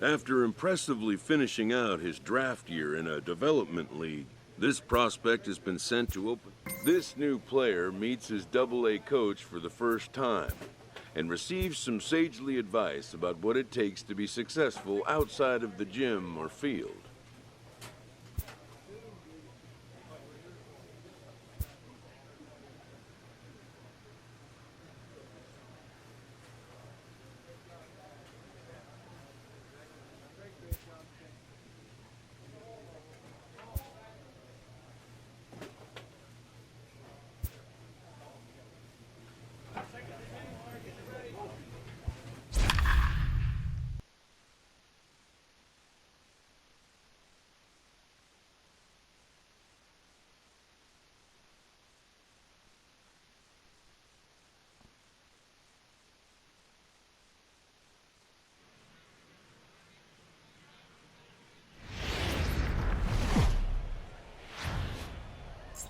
After impressively finishing out his draft year in a development league, this prospect has been sent to open. This new player meets his Double-A coach for the first time and receives some sagely advice about what it takes to be successful outside of the gym or field.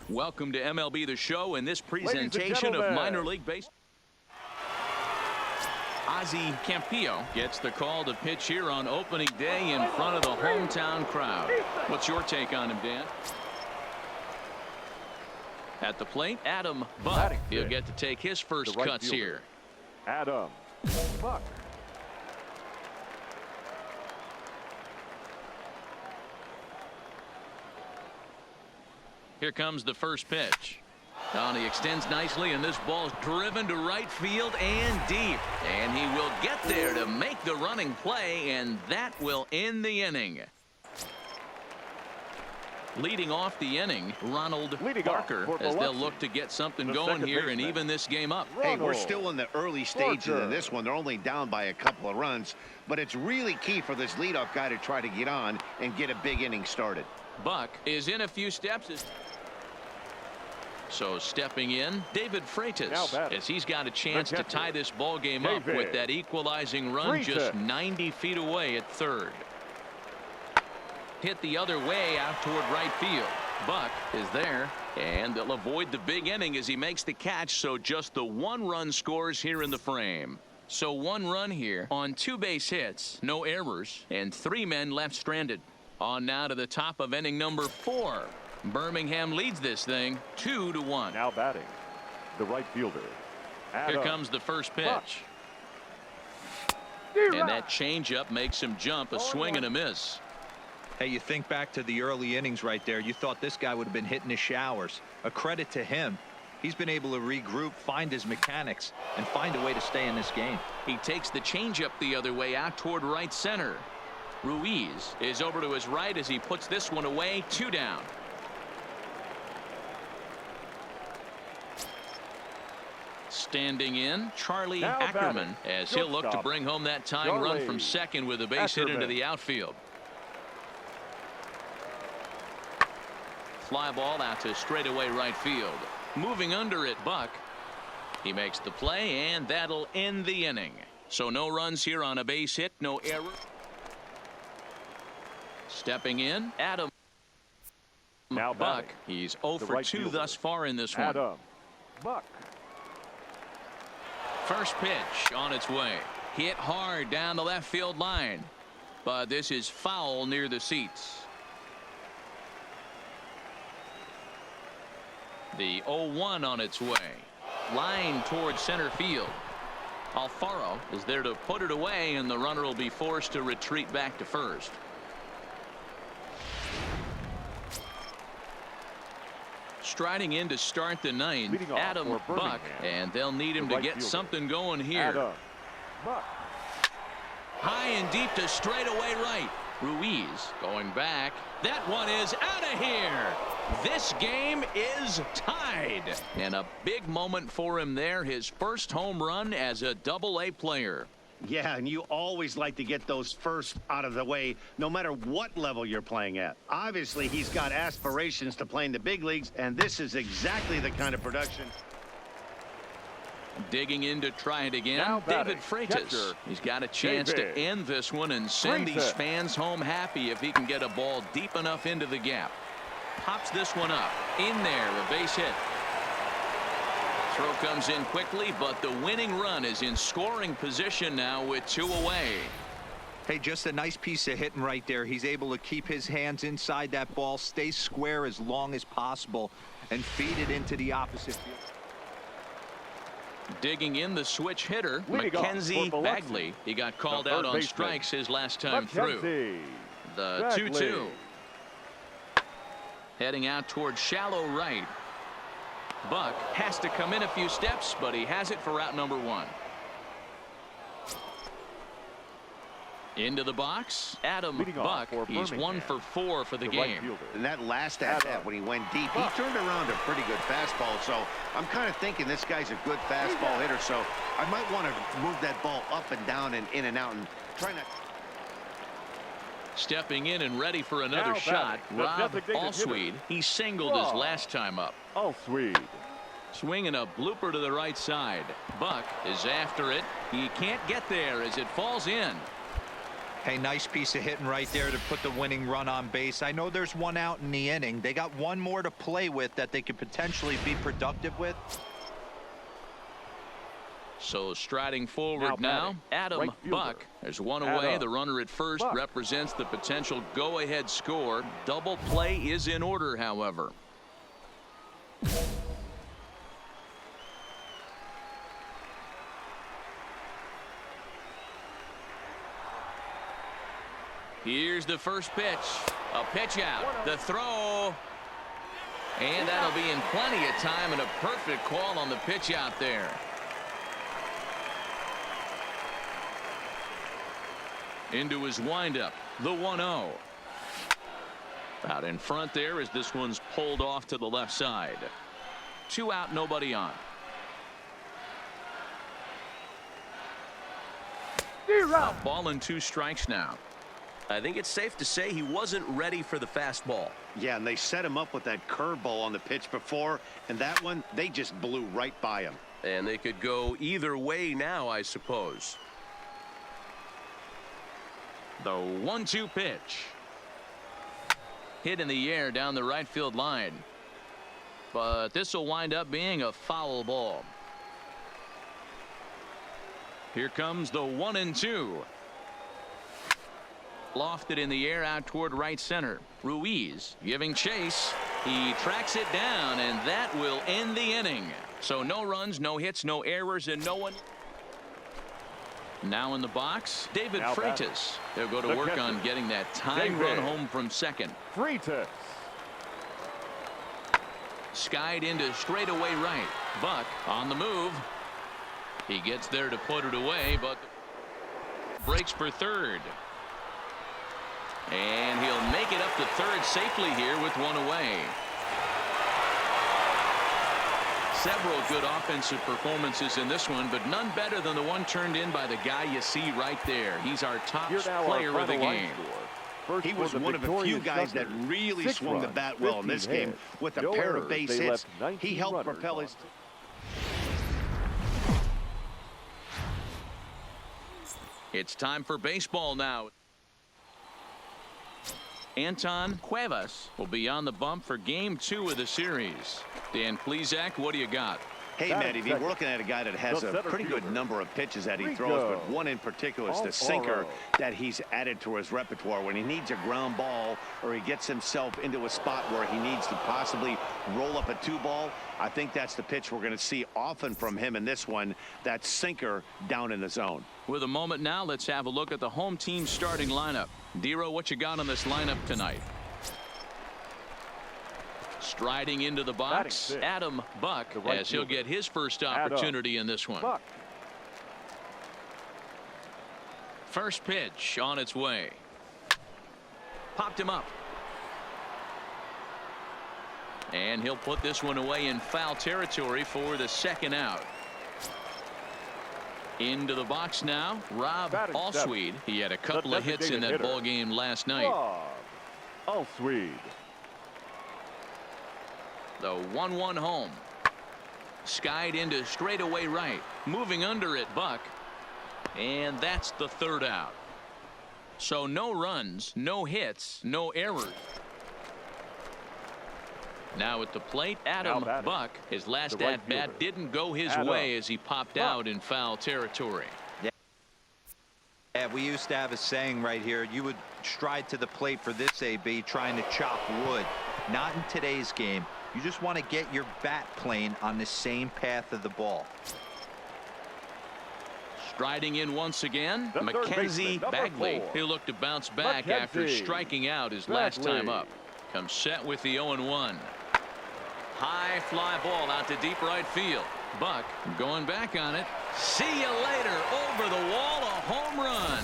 Welcome to MLB The Show and this presentation of minor league baseball. Ozzie Campillo gets the call to pitch here on opening day in front of the hometown crowd. What's your take on him, Dan? At the plate, Adam Buck. He'll get to take his first cuts here. Adam Buck. Here comes the first pitch. Now he extends nicely, and this ball's driven to right field and deep. And he will get there to make the running play, and that will end the inning. Leading off the inning, Ronald Parker, as they'll look to get something going here and even this game up. Hey, we're still in the early stages of this one. They're only down by a couple of runs, but it's really key for this leadoff guy to try to get on and get a big inning started. Buck is in a few steps. So stepping in, David Freitas, as he's got a chance to tie this ball game up with that equalizing run just 90 feet away at third. Hit the other way out toward right field. Buck is there, and they'll avoid the big inning as he makes the catch, so just the one run scores here in the frame. So one run here on 2 base hits, no errors, and 3 men left stranded. On now to the top of inning number 4. Birmingham leads this thing 2-1. Now batting, the right fielder. Here comes the first pitch. And that changeup makes him jump, a swing and a miss. Hey, you think back to the early innings right there. You thought this guy would have been hitting his showers. A credit to him. He's been able to regroup, find his mechanics, and find a way to stay in this game. He takes the changeup the other way out toward right center. Ruiz is over to his right as he puts this one away. 2 down. Standing in, Charlie Ackerman, as he'll look to bring home that tying run from second with a base hit into the outfield. Fly ball out to straightaway right field. Moving under it, Buck. He makes the play, and that'll end the inning. So no runs here on a base hit, no error. Stepping in, Adam Buck. He's 0 for 2 thus far in this one. Adam Buck. First pitch on its way. Hit hard down the left field line. But this is foul near the seats. The 0-1 on its way. Line towards center field. Alfaro is there to put it away, and the runner will be forced to retreat back to first. Striding in to start the 9th, Adam Buck, and they'll need him to get something going here. High and deep to straightaway right. Ruiz going back. That one is out of here. This game is tied. And a big moment for him there. His first home run as a Double-A player. Yeah, and you always like to get those first out of the way, no matter what level you're playing at. Obviously, he's got aspirations to play in the big leagues, and this is exactly the kind of production. Digging in to try it again, David Freitas. He's got a chance to end this one and send these fans home happy if he can get a ball deep enough into the gap. Pops this one up. In there, a base hit. Throw comes in quickly, but the winning run is in scoring position now with 2 away. Hey, just a nice piece of hitting right there. He's able to keep his hands inside that ball, stay square as long as possible, and feed it into the opposite field. Digging in the switch hitter, Leading off Mackenzie for Biloxi, Bagley. He got called the out third on baseman, strikes his last time through. Mackenzie The Bagley. 2-2. Heading out towards shallow right. Buck has to come in a few steps, but he has it for out number 1. Into the box, Adam Leading off Buck. for He's Birmingham, 1 for 4 for the right game. fielder. And that last at bat when he went deep, he turned around a pretty good fastball. So I'm kind of thinking this guy's a good fastball hitter. So I might want to move that ball up and down and in and out and try not. Stepping in and ready for another Now shot, batting, the Rob designated Allsweed. hitter. He singled his Rob. last time up. Oh, sweet. Swinging a blooper to the right side. Buck is after it. He can't get there as it falls in. Hey, nice piece of hitting right there to put the winning run on base. I know there's one out in the inning. They got one more to play with that they could potentially be productive with. So striding forward now, batting, Adam right fielder. Buck. There's one away. Adam The runner at first Buck. represents the potential go-ahead score. Double play is in order, however. Here's the first pitch. A pitch out. The throw. And that'll be in plenty of time, and a perfect call on the pitch out there. Into his windup, the 1-0. Out in front there as this one's pulled off to the left side. 2 out, nobody on. A ball and 2 strikes now. I think it's safe to say he wasn't ready for the fastball. Yeah, and they set him up with that curveball on the pitch before, and that one, they just blew right by him. And they could go either way now, I suppose. The 1-2 pitch. Hit in the air down the right field line. But this will wind up being a foul ball. Here comes the 1-2. Lofted in the air out toward right center. Ruiz giving chase. He tracks it down, and that will end the inning. So no runs, no hits, no errors, and no one. Now in the box, David Now Freitas. They'll go to the work catcher, on getting that tying David run home from second. Freitas. Skied into straightaway right. Buck on the move. He gets there to put it away, but breaks for third. And he'll make it up to third safely here with one away. Several good offensive performances in this one, but none better than the one turned in by the guy you see right there. He's our top Here now player our of the final line game. score. First He for was the one of a few victorious guys that Thunder. really 6 swung the runs, bat well in this 15 game hits, with a no pair errors. of base They hits. left 19 He helped runners propel on. his. It's time for baseball now. Anton Cuevas will be on the bump for game 2 of the series. Dan Plesac, what do you got? Hey, Batting Matty, we're second, looking at a guy that has the a center pretty good fielder, number of pitches that he Rico. throws, but one in particular is the sinker Alfaro. that he's added to his repertoire. When he needs a ground ball or he gets himself into a spot where he needs to possibly roll up a 2-ball, I think that's the pitch we're going to see often from him in this one, that sinker down in the zone. With a moment now, let's have a look at the home team starting lineup. Dero, what you got on this lineup tonight? Striding into the box, sixth, Adam Buck, right as he'll fielder. get his first Adam opportunity in this one. Buck. First pitch on its way. Popped him up. And he'll put this one away in foul territory for the second out. Into the box now, Rob Batting Allsweed. He had a couple of hits in that designated ball hitter. game last night. Rob Allsweed. The 1-1 home. Skied into straightaway right. Moving under it, Buck. And that's the third out. So no runs, no hits, no errors. Now at the plate, Adam batting, Buck. His last the right at-bat fielder, didn't go his Adam way as he popped Buck. out in foul territory. Yeah, Yeah, we used to have a saying right here. You would stride to the plate for this AB trying to chop wood. Not in today's game. You just want to get your bat plane on the same path of the ball. Striding in once again, The third Mackenzie baseman, number Bagley. 4. He'll look to bounce back after Mackenzie striking out his last time Bagley. up. Comes set with the 0-1. High fly ball out to deep right field. Buck going back on it. See you later. Over the wall, a home run.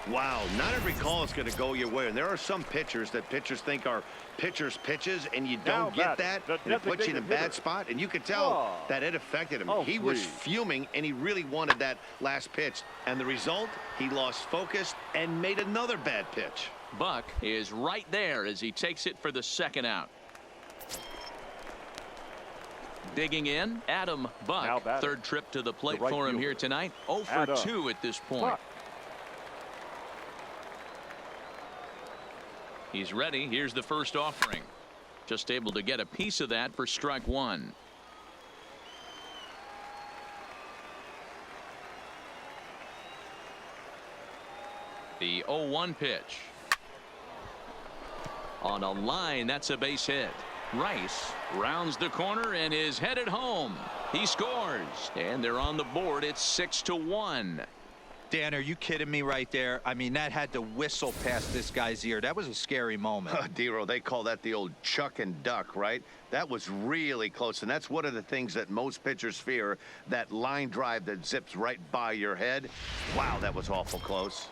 Wow, not every call is going to go your way, and there are some pitchers that pitchers think are pitchers' pitches, and you don't Now get that, batting, and it puts you in a designated bad hitter. spot, and you could tell Ball. that it affected him. Oh, He was sweet. fuming, and he really wanted that last pitch, and the result, he lost focus and made another bad pitch. Buck is right there as he takes it for the second out. Digging in, Adam Now Buck. batting. Third trip to the plate The right for him fielder. here tonight. 0 for Adam 2 at this point. Buck. He's ready. Here's the first offering. Just able to get a piece of that for strike one. The 0-1 pitch. On a line, that's a base hit. Rice rounds the corner and is headed home. He scores, and they're on the board. It's 6-1. Dan, are you kidding me right there? I mean, that had to whistle past this guy's ear. That was a scary moment. Dero, they call that the old chuck and duck, right? That was really close, and that's one of the things that most pitchers fear, that line drive that zips right by your head. Wow, that was awful close.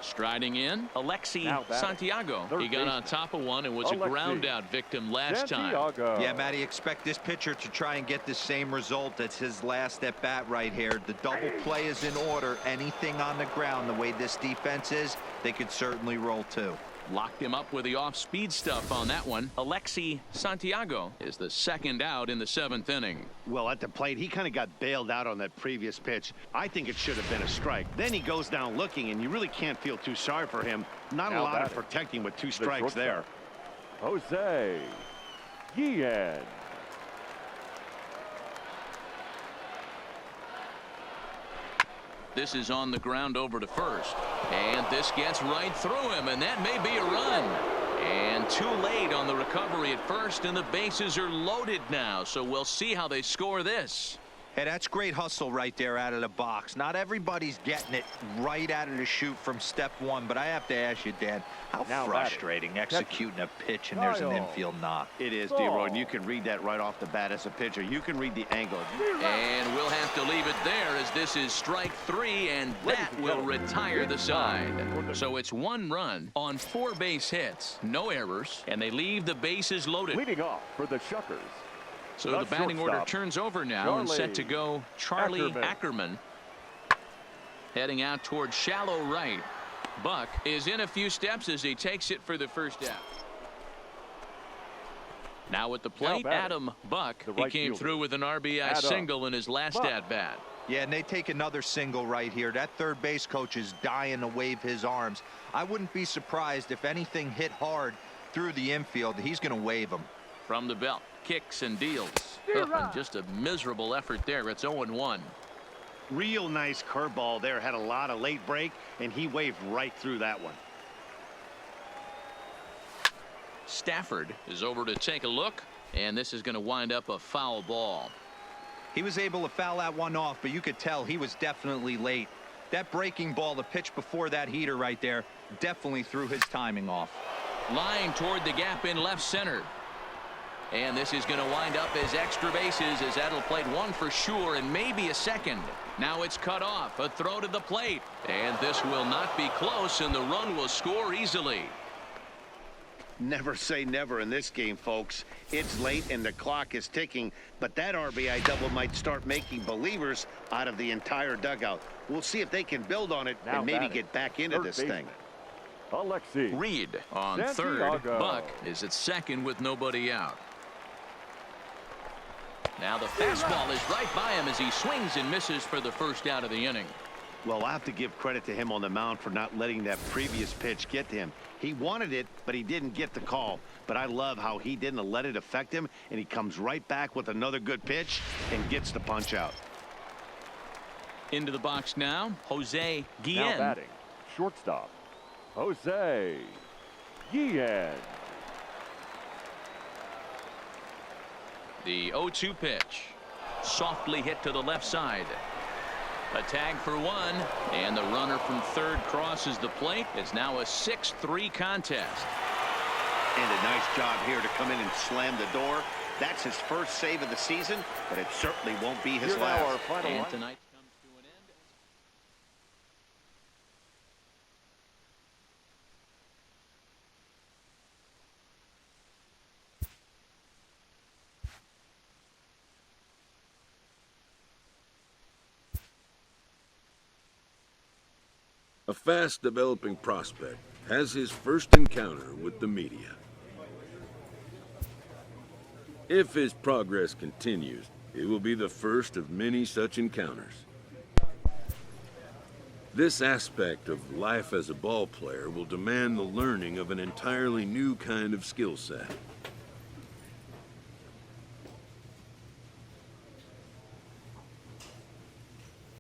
Striding in, Alexi Now batting. Santiago. Third He got on baseman. top of one and was a Alexi ground out victim last time. Santiago. Yeah, Matty, expect this pitcher to try and get the same result. That's his last at bat right here. The double play is in order. Anything on the ground, the way this defense is, they could certainly roll too. Locked him up with the off-speed stuff on that one. Alexi Santiago is the second out in the 7th inning. Well, at the plate, he kind of got bailed out on that previous pitch. I think it should have been a strike. Then he goes down looking, and you really can't feel too sorry for him. Not a Now lot of batting. protecting with 2 The strikes there. shortstop, Jose Guillen. This is on the ground over to first. And this gets right through him, and that may be a run. And too late on the recovery at first, and the bases are loaded now. So we'll see how they score this. Hey, that's great hustle right there out of the box. Not everybody's getting it right out of the chute from step one, but I have to ask you, Dan, how Now frustrating executing a pitch and there's an Kyle. infield knock. It is, Ball. D-Roy, and you can read that right off the bat as a pitcher. You can read the angle. And we'll have to leave it there as this is strike 3, and that will retire the side. So it's 1 run on 4 base hits, no errors, and they leave the bases loaded. Leading off for the Shuckers. So The the batting order shortstop, turns over now and set to Charlie go Charlie Ackerman. Ackerman. Heading out toward shallow right. Buck is in a few steps as he takes it for the first out. Now at the plate, batting, Adam Buck. the He right came fielder. through with an RBI Adam single in his last Buck. at-bat. Yeah, and they take another single right here. That third base coach is dying to wave his arms. I wouldn't be surprised if anything hit hard through the infield. He's going to wave them. From the belt, kicks and deals. Oh, just a miserable effort there. It's 0-1. Real nice curveball there. Had a lot of late break, and he waved right through that one. Stafford is over to take a look, and this is going to wind up a foul ball. He was able to foul that one off, but you could tell he was definitely late. That breaking ball, the pitch before that heater right there, definitely threw his timing off. Lying toward the gap in left center. And this is going to wind up as extra bases as that'll plate 1 for sure and maybe a second. Now it's cut off. A throw to the plate. And this will not be close, and the run will score easily. Never say never in this game, folks. It's late and the clock is ticking, but that RBI double might start making believers out of the entire dugout. We'll see if they can build on it Now and maybe batting, get back into third this thing. baseman, Alexi Reed on Santiago. third. Buck is at second with nobody out. Now the fastball is right by him as he swings and misses for the first out of the inning. Well, I have to give credit to him on the mound for not letting that previous pitch get to him. He wanted it, but he didn't get the call. But I love how he didn't let it affect him, and he comes right back with another good pitch and gets the punch out. Into the box now, Jose Now Guillen. batting, shortstop, Jose Guillen. The 0-2 pitch. Softly hit to the left side. A tag for one, and the runner from third crosses the plate. It's now a 6-3 contest. And a nice job here to come in and slam the door. That's his first save of the season, but it certainly won't be his Here now our last. final And line. tonight comes to an end. A fast developing prospect has his first encounter with the media. If his progress continues, it will be the first of many such encounters. This aspect of life as a ball player will demand the learning of an entirely new kind of skill set.